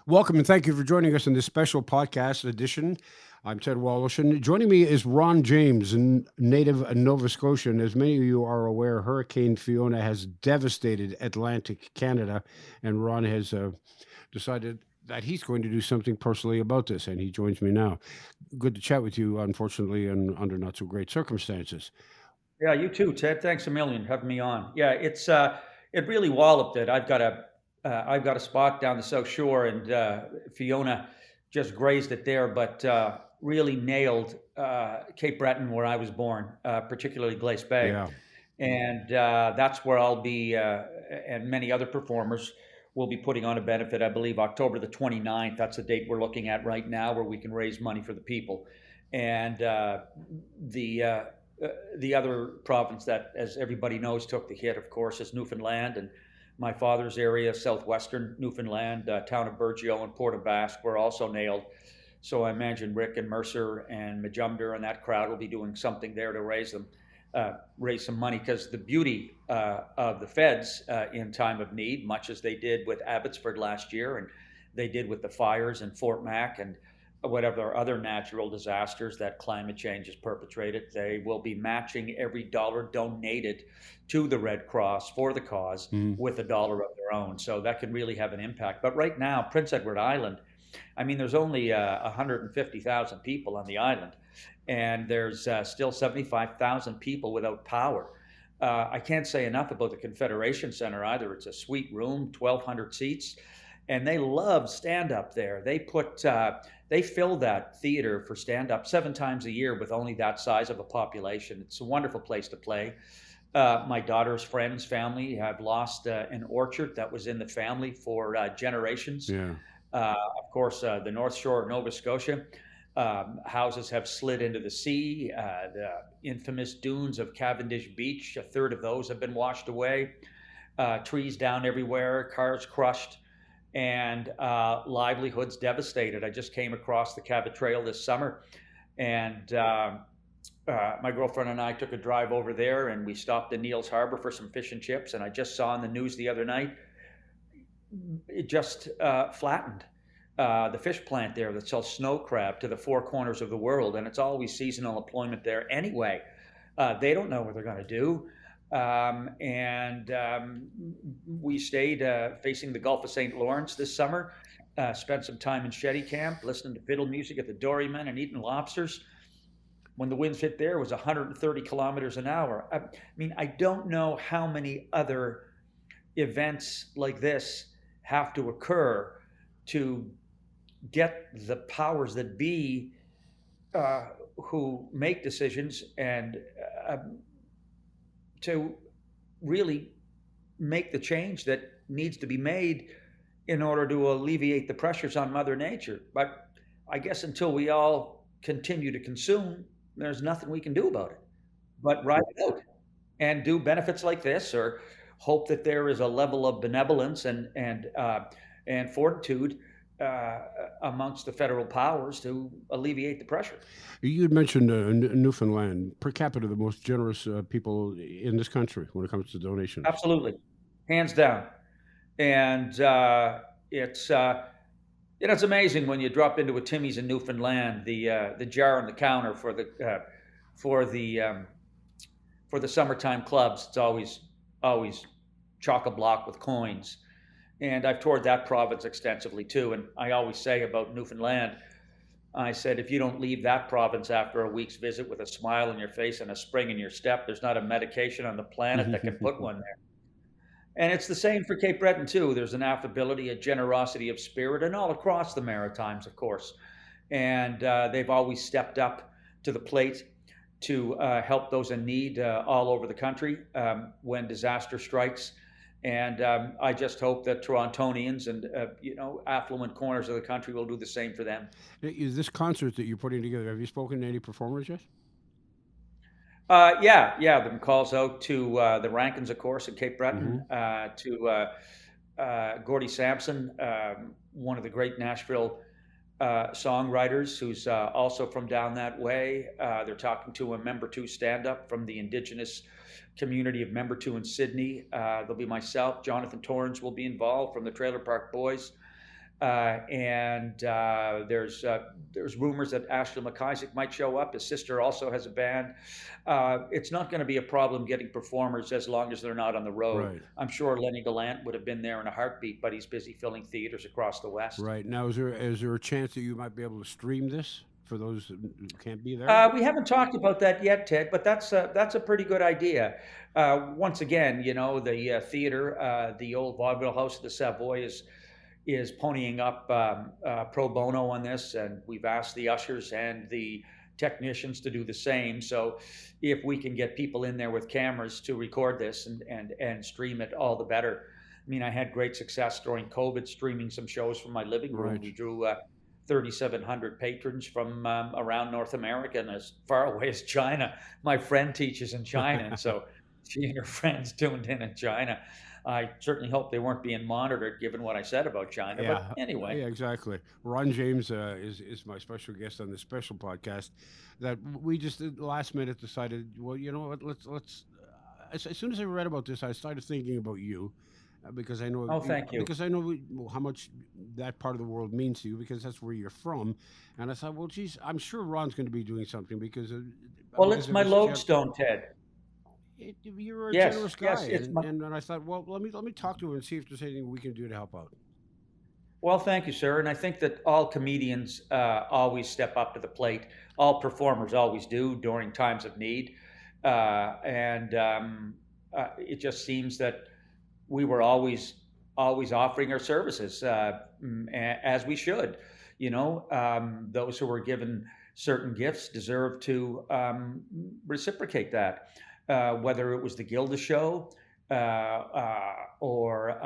Welcome and thank you for joining us in this special podcast edition. I'm Ted Wallachin. Joining me is Ron James, a native of Nova Scotia. And as many of you are aware, Hurricane Fiona has devastated Atlantic Canada. And Ron has decided that he's going to do something personally about this. And he joins me now. Good to chat with you, unfortunately, and under not so great circumstances. Yeah, you too, Ted. Thanks a million having me on. Yeah, it really walloped it. I've got a spot down the South Shore, and Fiona just grazed it there, but really nailed Cape Breton, where I was born, particularly Glace Bay, Yeah. and that's where I'll be, and many other performers will be putting on a benefit. I believe October the 29th. That's the date we're looking at right now, where we can raise money for the people, and the uh, the other province that, as everybody knows, took the hit, of course, is Newfoundland. And my father's area, southwestern Newfoundland, town of Burgeo and Port aux Basques, were also nailed. So I imagine Rick and Mercer and Majumder and that crowd will be doing something there to raise some money. Because the beauty of the feds in time of need, much as they did with Abbotsford last year, and they did with the fires in Fort Mac and whatever other natural disasters that climate change has perpetrated, they will be matching every dollar donated to the Red Cross for the cause Mhm. with a dollar of their own. So that can really have an impact. But right now, Prince Edward Island, I mean, there's only 150,000 people on the island, and there's still 75,000 people without power. I can't say enough about the Confederation Center either. It's a sweet room, 1,200 seats, and they love stand up there. They fill that theater for stand up 7 times a year with only that size of a population. It's a wonderful place to play. My daughter's friends, family have lost an orchard that was in the family for generations. Yeah. Of course, the North Shore of Nova Scotia. Houses have slid into the sea. The infamous dunes of Cavendish Beach, a third of those have been washed away. Trees down everywhere, cars crushed, and livelihoods devastated. I just came across the Cabot Trail this summer, and my girlfriend and I took a drive over there, and we stopped in Neils Harbor for some fish and chips. And I just saw in the news the other night it just flattened. The fish plant there that sells snow crab to the four corners of the world, and it's always seasonal employment there anyway. They don't know what they're going to do. And we stayed facing the Gulf of St. Lawrence this summer, spent some time in Shetty Camp, listening to fiddle music at the Dorymen and eating lobsters. When the winds hit there, it was 130 kilometers an hour. I mean, I don't know how many other events like this have to occur to get the powers that be uh, who make decisions and uh, to really make the change that needs to be made in order to alleviate the pressures on Mother Nature. But I guess until we all continue to consume, there's nothing we can do about it but ride it out and do benefits like this, or hope that there is a level of benevolence and fortitude amongst the federal powers to alleviate the pressure. You had mentioned Newfoundland, per capita, the most generous people in this country when it comes to donations. Absolutely, hands down. And it's it's amazing when you drop into a Timmy's in Newfoundland, the jar on the counter for the for the summertime clubs. It's always chock a block with coins. And I've toured that province extensively too. And I always say about Newfoundland, I said, if you don't leave that province after a week's visit with a smile on your face and a spring in your step, there's not a medication on the planet that can put one there. And it's the same for Cape Breton too. There's an affability, a generosity of spirit, and all across the Maritimes, of course. And they've always stepped up to the plate to help those in need all over the country when disaster strikes. And I just hope that Torontonians and affluent corners of the country will do the same for them. Is this concert that you're putting together? Have you spoken to any performers yet? Yeah. The calls out to the Rankins, of course, in Cape Breton, Hmm. to Gordy Sampson, one of the great Nashville songwriters who's also from down that way. They're talking to a Member 2 stand up from the Indigenous community of Member 2 in Sydney. There'll be myself, Jonathan Torrens will be involved from the Trailer Park Boys. There's rumors that Ashley McIsaac might show up. His sister also has a band. It's not going to be a problem getting performers as long as they're not on the road. Right. I'm sure Lenny Gallant would have been there in a heartbeat, but he's busy filling theaters across the West. Right. Now, is there a chance that you might be able to stream this for those who can't be there? We haven't talked about that yet, Ted, but that's a pretty good idea. Once again, the theater, the old vaudeville house of the Savoy, is ponying up pro bono on this, and we've asked the ushers and the technicians to do the same. So, if we can get people in there with cameras to record this and stream it, all the better. I mean, I had great success during COVID streaming some shows from my living room. Right. We drew 3,700 patrons from around North America and as far away as China. My friend teaches in China, and so she and her friends tuned in China. I certainly hope they weren't being monitored, given what I said about China. But Yeah, anyway, yeah, exactly. Ron James is my special guest on this special podcast. That we just last minute decided. Well, you know what? Let's. As soon as I read about this, I started thinking about you, because I know oh, thank you. how much that part of the world means to you, because that's where you're from. And I thought, well, geez, I'm sure Ron's going to be doing something Well, because it's of my his lodestone, Ted. you're a Yes, generous guy, yes, it's and my. and I thought, well, let me talk to him and see if there's anything we can do to help out. Well, thank you, sir. And I think that all comedians always step up to the plate. All performers always do during times of need. And It just seems that we were always offering our services as we should. Those who were given certain gifts deserve to reciprocate that. Whether it was the Gilda Show or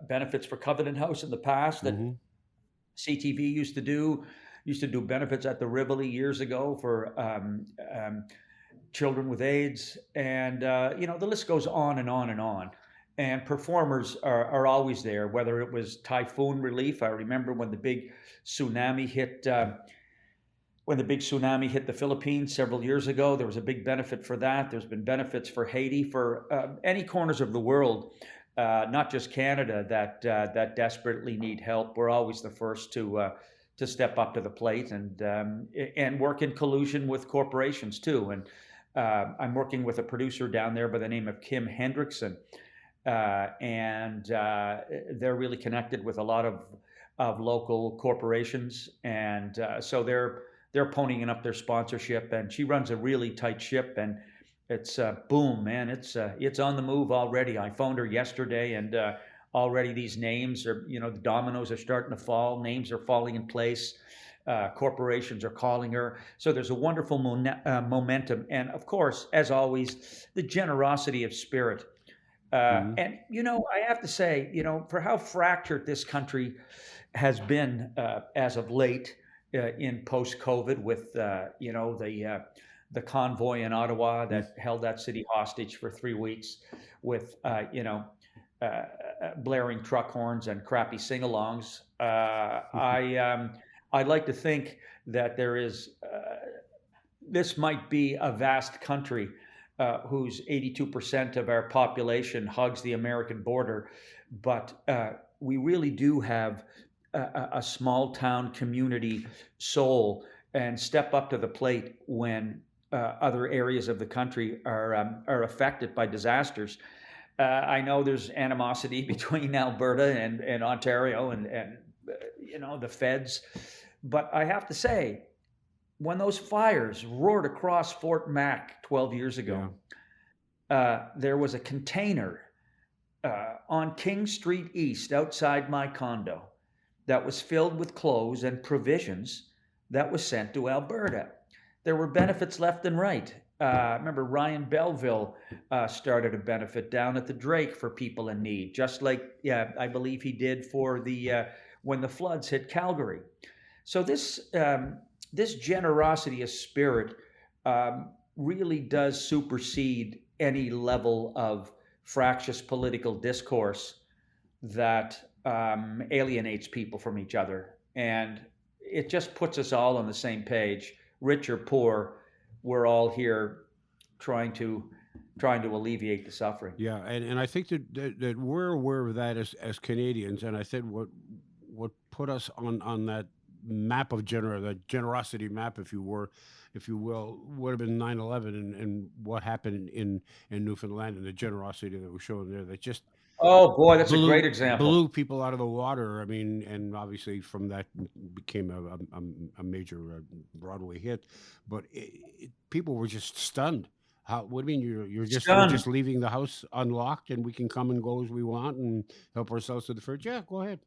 benefits for Covenant House in the past that Hmm. CTV used to do benefits at the Rivoli years ago for children with AIDS, and the list goes on and on and on. And performers are always there, whether it was typhoon relief. I remember tsunami hit when the big tsunami hit the Philippines several years ago. There was a big benefit for that. There's been benefits for Haiti, for any corners of the world, not just Canada, that desperately need help. We're always the first to step up to the plate and work in collusion with corporations too. And I'm working with a producer down there by the name of Kim Hendrickson, and they're really connected with a lot of local corporations, and so they're ponying up their sponsorship. And she runs a really tight ship, and it's boom, man. It's on the move already. I phoned her yesterday, and already these names are, the dominoes are starting to fall. Names are falling in place. Corporations are calling her. So there's a wonderful momentum. And of course, as always, the generosity of spirit. Hmm. And, I have to say, for how fractured this country has been as of late in post COVID with, the convoy in Ottawa that held that city hostage for 3 weeks with, blaring truck horns and crappy sing-alongs. I'd like to think that this might be a vast country whose 82% of our population hugs the American border, but we really do have a small town community soul and step up to the plate when other areas of the country are affected by disasters. I know there's animosity between Alberta and Ontario and the feds, but I have to say, when those fires roared across Fort Mac 12 years ago, Yeah. there was a container on King Street East outside my condo that was filled with clothes and provisions that was sent to Alberta. There were benefits left and right. I remember Ryan Belville started a benefit down at the Drake for people in need, just like, yeah, I believe he did for the when the floods hit Calgary. So this generosity of spirit really does supersede any level of fractious political discourse that alienates people from each other, and it just puts us all on the same page, rich or poor. We're all here trying to alleviate the suffering. Yeah, and I think that we're aware of that as Canadians, and I said what put us on that map of the generosity map, if you will, would have been 9/11 and what happened in Newfoundland and the generosity that was shown there that just Oh boy, that's a great blew example. people out of the water. I mean, and obviously from that became a major Broadway hit, but people were just stunned. How? What do you mean we're Stunned. just leaving the house unlocked and we can come and go as we want and help ourselves to the fridge? Yeah, go ahead.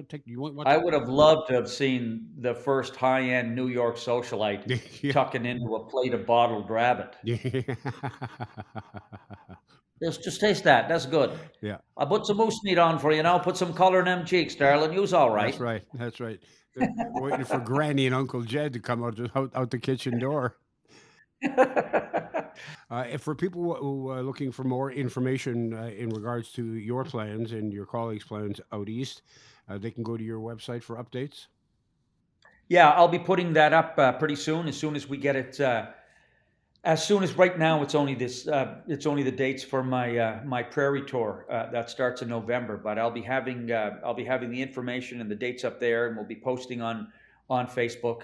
Take you want I would have loved to have seen the first high-end New York socialite yeah. tucking into a plate of bottled rabbit. Yeah. Just taste that. That's good. Yeah. I'll put some moose meat on for you now. Put some color in them cheeks, darling. You's all That's right. right. That's right. Waiting for Granny and Uncle Jed to come out the kitchen door. If for people who are looking for more information in regards to your plans and your colleagues' plans out east, they can go to your website for updates. Yeah, I'll be putting that up pretty soon. As soon as we get it. As soon as right now, it's only this. It's only the dates for my prairie tour that starts in November. But I'll be having the information and the dates up there, and we'll be posting on Facebook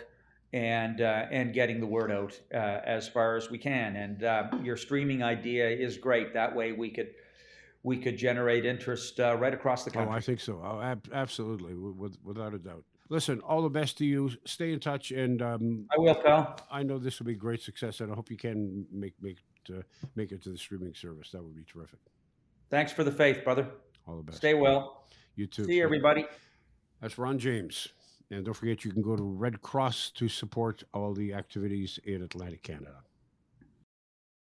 and getting the word out as far as we can. And your streaming idea is great. That way we could generate interest right across the Oh, I country. think so. Oh, absolutely, without a doubt. Listen, all the best to you. Stay in touch, and I will, pal. I know this will be a great success, and I hope you can make it to the streaming service. That would be terrific. Thanks for the faith, brother. All the best. Stay well. You too. See you, everybody. That's Ron James. And don't forget, you can go to Red Cross to support all the activities in Atlantic Canada.